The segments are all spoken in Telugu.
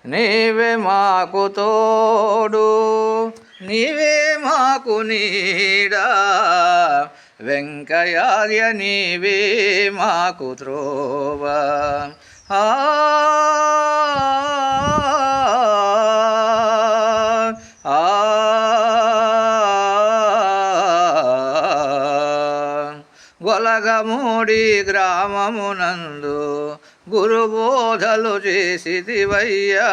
నీవే మాకు తోడు, నీవే మాకు నీడా, వెంకయార్య నీవే మాకు త్రోవ. గొలగమూడి గ్రామమునందు గురుబోధలు చేసిదివయ్యా,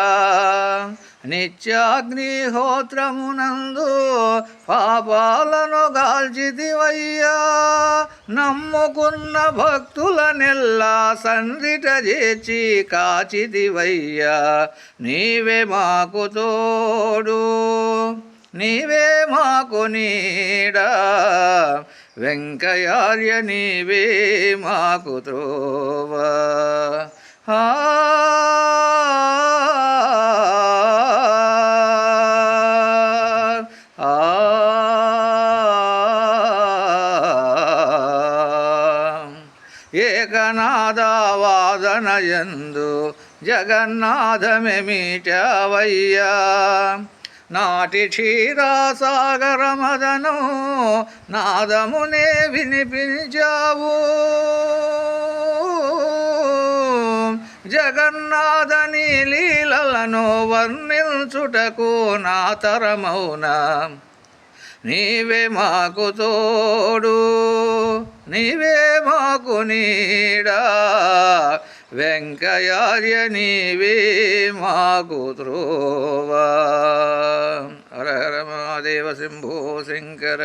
నిత్యాగ్నిహోత్రమునందు పాపాలను గాల్చిదివయ్యా, నమ్ముకున్న భక్తులనెల్లా సందిట చేర్చి కాచిదివయ్యా. నీవే మాకు తోడు, నీవే మాకు నీడా, వెంకయార్య నీవే మాకు త్రోవ. ఏకనాదవాదనయందు జగన్నాథమెమిటావయ్యా, నాటి క్షీరాసాగర మదను నాదమునే వినిపించావు. జగన్నాథని లీలలను వర్ణించుటకు నా తరమౌనా, నీవే మాకు తోడు, నీవే మాకు నీడా, వెంకయార్య నీవే మాకు త్రోవ. హర హర మహాదేవ శంభో శంకర.